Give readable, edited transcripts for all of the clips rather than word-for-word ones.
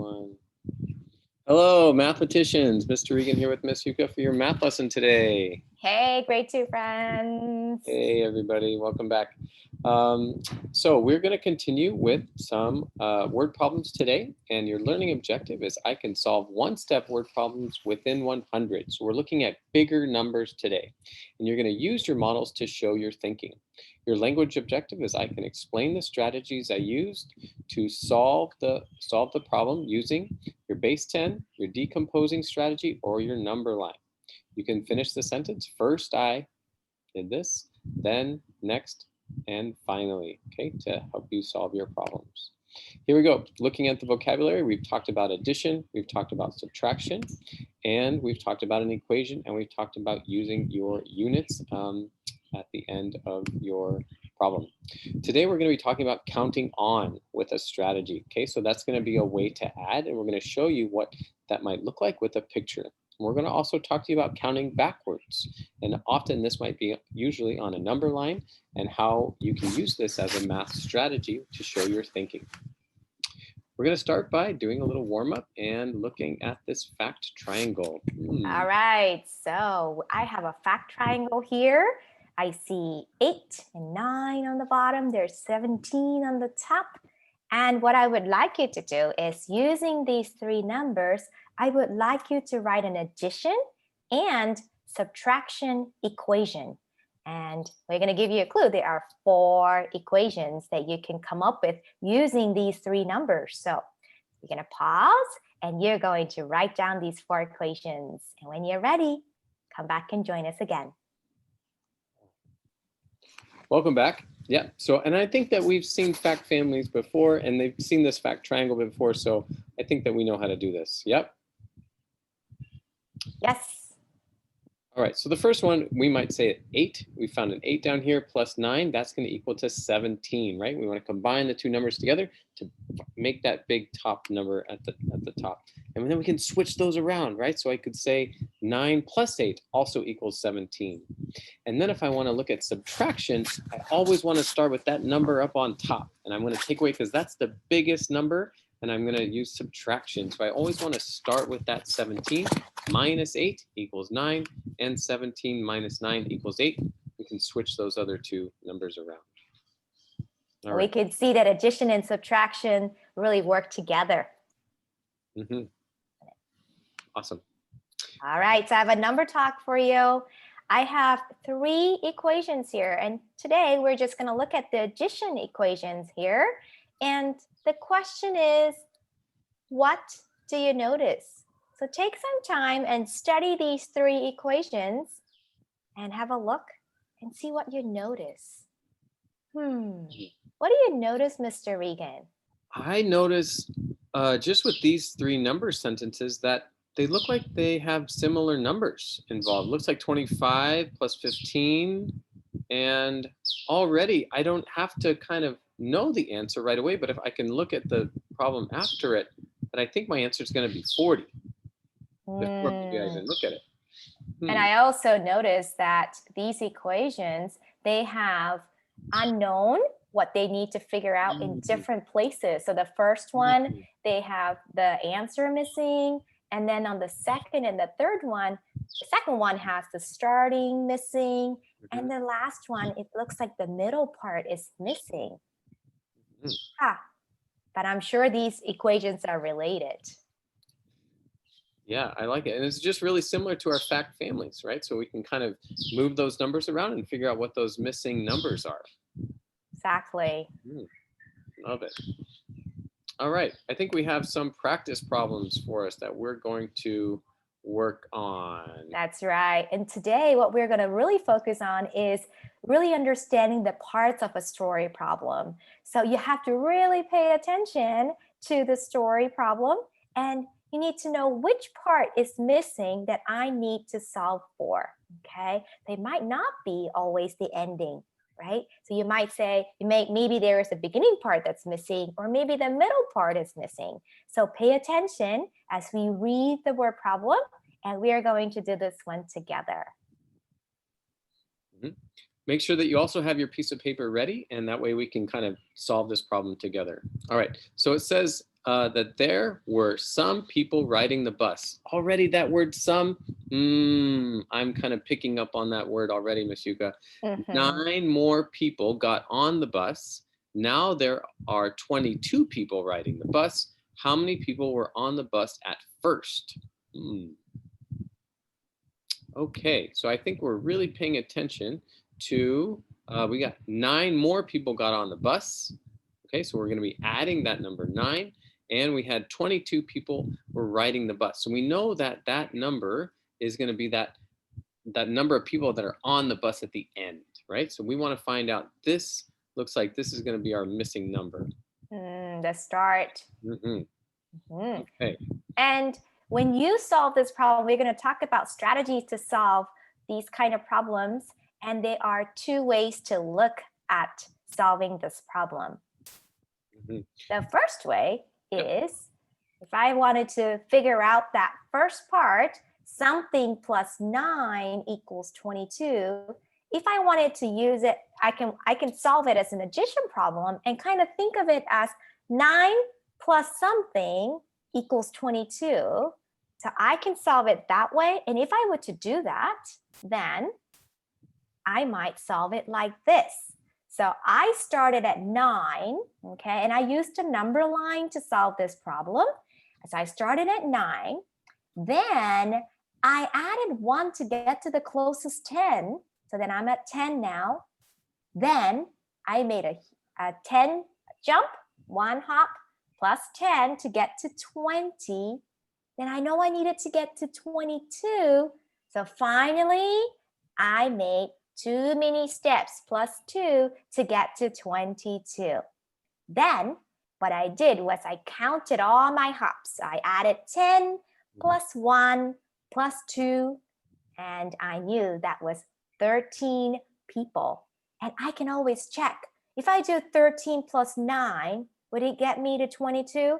everyone. Hello, mathematicians. Mr. Regan here with Miss Yuka for your math lesson today. Hey, grade 2 friends. Hey, everybody. Welcome back. So we're going to continue with some word problems today. And your learning objective is I can solve one-step word problems within 100. So we're looking at bigger numbers today. And you're going to use your models to show your thinking. Your language objective is I can explain the strategies I used to solve the problem using your base 10, your decomposing strategy, or your number line. You can finish the sentence. First, I did this, then, next, and finally, okay, to help you solve your problems. Here we go. Looking at the vocabulary, we've talked about addition, we've talked about subtraction, and we've talked about an equation, and we've talked about using your units at the end of your problem. Today, we're going to be talking about counting on with a strategy. Okay, so that's going to be a way to add, and we're going to show you what that might look like with a picture. We're going to also talk to you about counting backwards. And often this might be usually on a number line and how you can use this as a math strategy to show your thinking. We're going to start by doing a little warm up and looking at this fact triangle. All right, so I have a fact triangle here. I see 8 and 9 on the bottom. There's 17 on the top. And what I would like you to do is using these three numbers, I would like you to write an addition and subtraction equation. And we're going to give you a clue. There are 4 equations that you can come up with using these three numbers. So you're going to pause and you're going to write down these 4 equations. And when you're ready, come back and join us again. Welcome back. Yeah, so, and I think that we've seen fact families before and they've seen this fact triangle before. So I think that we know how to do this. Yep. Yes. All right, so the first one, we might say 8. We found an 8 down here plus 9. That's going to equal to 17, right? We want to combine the two numbers together to make that big top number at the top. And then we can switch those around, right? So I could say 9 plus 8 also equals 17. And then if I want to look at subtraction, I always want to start with that number up on top. And I'm going to take away, because that's the biggest number, and I'm going to use subtraction. So I always want to start with that 17. Minus 8 equals 9, and 17 minus 9 equals 8. We can switch those other two numbers around. All right. We could see that addition and subtraction really work together. Mm-hmm. Awesome. All right, so I have a number talk for you. I have 3 equations here, and today we're just going to look at the addition equations here. And the question is, what do you notice? So take some time and study these 3 equations and have a look and see what you notice. What do you notice, Mr. Regan? I notice just with these 3 number sentences that they look like they have similar numbers involved. Looks like 25 plus 15. And already I don't have to kind of know the answer right away, but if I can look at the problem after it, then I think my answer is going to be 40. Before maybe I even look at it. And I also noticed that these equations, they have unknown, what they need to figure out in different places. So the first one, they have the answer missing. And then on the second and the third one, the second one has the starting missing. And the last one, it looks like the middle part is missing. But I'm sure these equations are related. Yeah, I like it. And it's just really similar to our fact families, right? So we can kind of move those numbers around and figure out what those missing numbers are. Exactly. Love it. All right, I think we have some practice problems for us that we're going to work on. That's right. And today what we're going to really focus on is really understanding the parts of a story problem. So you have to really pay attention to the story problem, and you need to know which part is missing that I need to solve for, okay? They might not be always the ending, right? So you might say, maybe there is a beginning part that's missing, or maybe the middle part is missing. So pay attention as we read the word problem, and we are going to do this one together. Make sure that you also have your piece of paper ready, and that way we can kind of solve this problem together. All right, so it says that there were some people riding the bus. Already that word some, I'm kind of picking up on that word already, Miss Yuka. Mhm. 9 more people got on the bus. Now there are 22 people riding the bus. How many people were on the bus at first? Hmm. Okay, so I think we're really paying attention to, we got 9 more people got on the bus. Okay, so we're going to be adding that number 9. And we had 22 people were riding the bus. So we know that that number is going to be that number of people that are on the bus at the end, right? So we want to find out, this looks like this is going to be our missing number. The start. Mhm. Mhm. Okay. And when you solve this problem, we're going to talk about strategies to solve these kind of problems. And there are 2 ways to look at solving this problem. Mhm. The first way Yep. is if I wanted to figure out that first part, something plus 9 equals 22. If I wanted to use it, I can solve it as an addition problem and kind of think of it as 9 plus something equals 22. So I can solve it that way. And if I were to do that, then I might solve it like this. So I started at 9, okay, and I used a number line to solve this problem. So I started at 9. Then I added 1 to get to the closest 10. So then I'm at 10 now. Then I made a 10 jump, 1 hop, plus 10 to get to 20. Then I know I needed to get to 22. So finally, I made 2 mini steps plus 2 to get to 22. Then what I did was I counted all my hops. I added 10 plus 1 plus 2, and I knew that was 13 people. And I can always check. If I do 13 plus 9, would it get me to 22?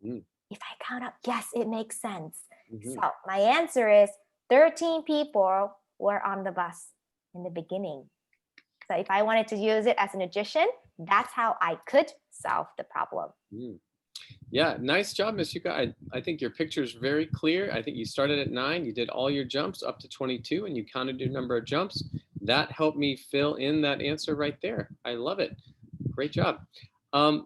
Mhm. If I count up, yes, it makes sense. Mhm. So my answer is 13 people were on the bus in the beginning. So if I wanted to use it as an addition, that's how I could solve the problem. Mm. Yeah, nice job, Miss Yuka. I think your picture is very clear. I think you started at 9, you did all your jumps up to 22, and you counted your number of jumps. That helped me fill in that answer right there. I love it. Great job.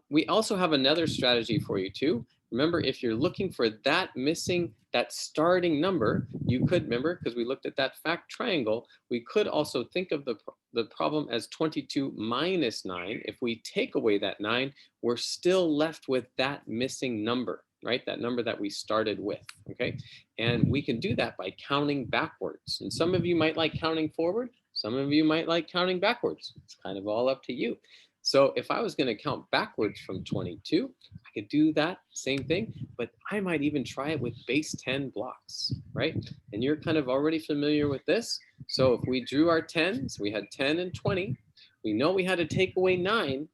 We also have another strategy for you too. Remember, if you're looking for that missing, that starting number, you could remember, because we looked at that fact triangle, we could also think of the problem as 22 minus 9. If we take away that 9, we're still left with that missing number, right? That number that we started with, okay? And we can do that by counting backwards. And some of you might like counting forward. Some of you might like counting backwards. It's kind of all up to you. So if I was going to count backwards from 22, I could do that same thing, but I might even try it with base 10 blocks, right? And you're kind of already familiar with this. So if we drew our 10s, we had 10 and 20. We know we had to take away 9.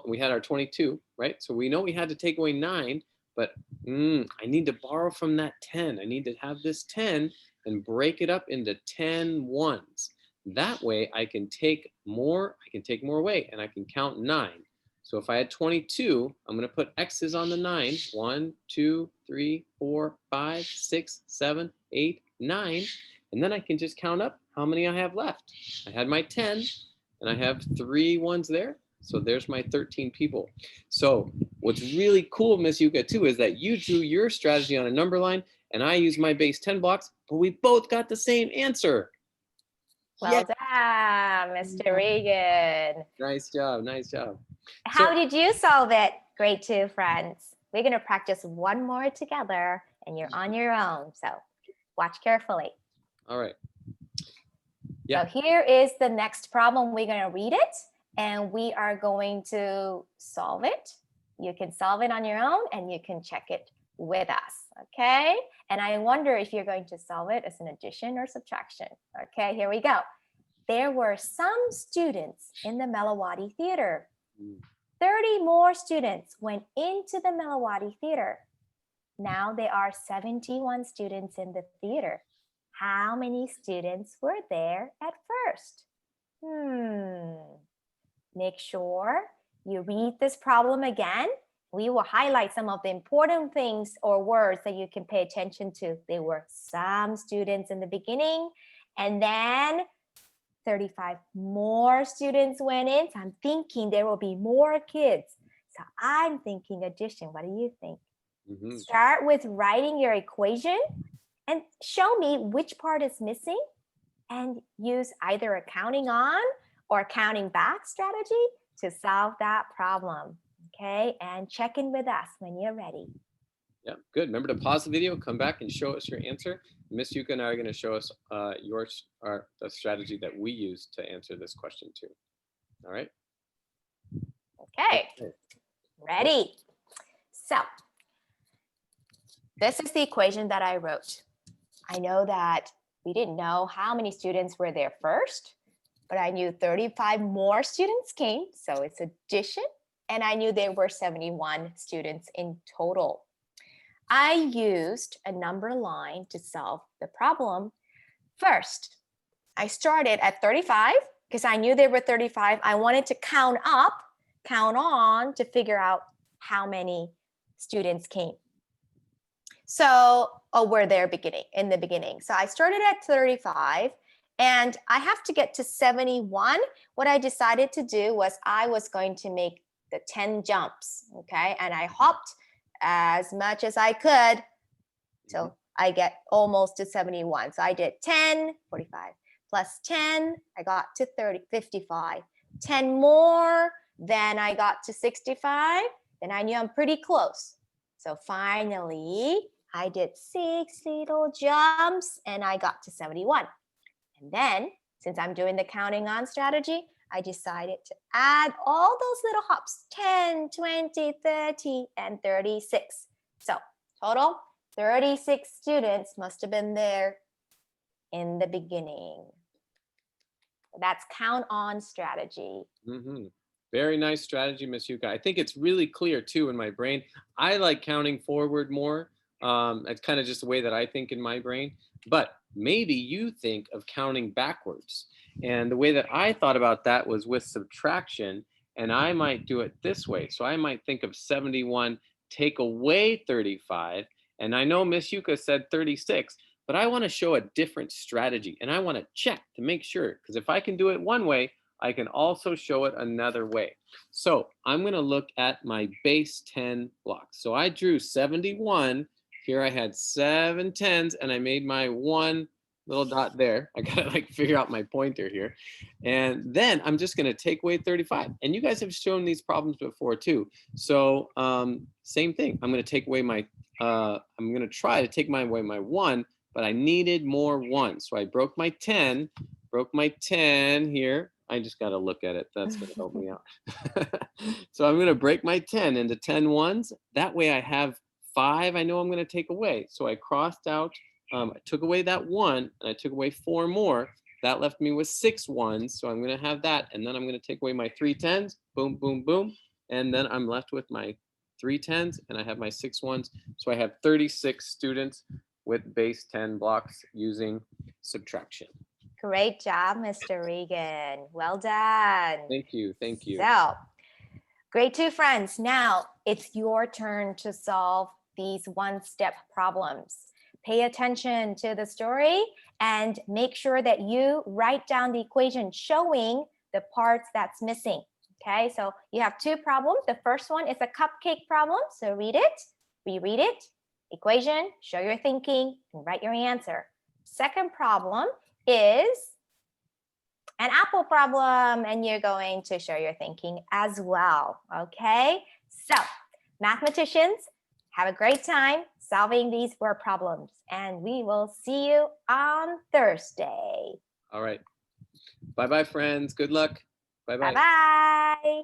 We had our 22, right? So we know we had to take away 9, but I need to borrow from that 10. I need to have this 10 and break it up into 10 ones. That way I can take more away, and I can count 9. So if I had 22, I'm going to put X's on the 9. 1, 2, 3, 4, 5, 6, 7, 8, 9. And then I can just count up how many I have left. I had my 10, and I have 3 ones there. So there's my 13 people. So what's really cool, Miss Yuka, too, is that you drew your strategy on a number line, and I used my base 10 blocks, but we both got the same answer. Well done, Mr. Regan. Nice job. Nice job. How did you solve it, grade 2 friends? We're going to practice one more together, and you're on your own. So watch carefully. All right. Yeah. So here is the next problem. We're going to read it, and we are going to solve it. You can solve it on your own, and you can check it with us, okay? And I wonder if you're going to solve it as an addition or subtraction. Okay, here we go. There were some students in the Melawadi Theater. 30 more students went into the Melawadi Theater. Now there are 71 students in the theater. How many students were there at first? Make sure you read this problem again we will highlight some of the important things or words that you can pay attention to. There were some students in the beginning, and then 35 more students went in. So I'm thinking there will be more kids. So I'm thinking addition. What do you think? Mhm. Start with writing your equation and show me which part is missing, and use either a counting on or counting back strategy to solve that problem. Okay, and check in with us when you're ready. Yeah, good. Remember to pause the video, come back and show us your answer. Miss Yuka and I are going to show us the strategy that we use to answer this question too. All right. Okay, Okay. ready. So this is the equation that I wrote. I know that we didn't know how many students were there first, but I knew 35 more students came, so it's addition, and I knew there were 71 students in total. I used a number line to solve the problem. First, I started at 35 because I knew there were 35. I wanted to count up, count on to figure out how many students came. So, were there in the beginning. So I started at 35 and I have to get to 71. What I decided to do was I was going to make the 10 jumps, okay? And I hopped as much as I could till I get almost to 71. So I did 10, 45 plus 10, I got to 30, 55. 10 more, then I got to 65. Then I knew I'm pretty close. So finally, I did 6 little jumps and I got to 71. And then, since I'm doing the counting on strategy, I decided to add all those little hops, 10, 20, 30, and 36. So total, 36 students must have been there in the beginning. That's count on strategy. Mm-hmm. Very nice strategy, Miss Yuka. I think it's really clear too in my brain. I like counting forward more. It's kind of just the way that I think in my brain. But maybe you think of counting backwards. And the way that I thought about that was with subtraction. And I might do it this way. So I might think of 71, take away 35. And I know Miss Yuka said 36, but I want to show a different strategy. And I want to check to make sure. Because if I can do it one way, I can also show it another way. So I'm going to look at my base 10 blocks. So I drew 71. Here I had 7 10s and I made my one little dot there. I got to like figure out my pointer here. And then I'm just going to take away 35. And you guys have shown these problems before too. So same thing. I'm going to take away my, I'm going to try to take away my 1, but I needed more 1s. So I broke my 10 here. I just got to look at it. That's going to help me out. So I'm going to break my 10 into 10 ones. That way I have 5 I know I'm going to take away. So I crossed out, I took away that 1 and I took away 4 more. That left me with 6 ones. So I'm going to have that. And then I'm going to take away my 3 10s. Boom, boom, boom. And then I'm left with my 3 10s and I have my 6 ones. So I have 36 students with base 10 blocks using subtraction. Great job, Mr. Regan. Well done. Thank you. Thank you. So, grade 2 friends, now it's your turn to solve these one-step problems. Pay attention to the story and make sure that you write down the equation showing the parts that's missing. Okay, so you have 2 problems. The first one is a cupcake problem. So read it, reread it, equation, show your thinking, and write your answer. Second problem is an apple problem, and you're going to show your thinking as well. Okay, so mathematicians, have a great time solving these word problems, and we will see you on Thursday. All right. Bye-bye, friends. Good luck. Bye-bye. Bye-bye.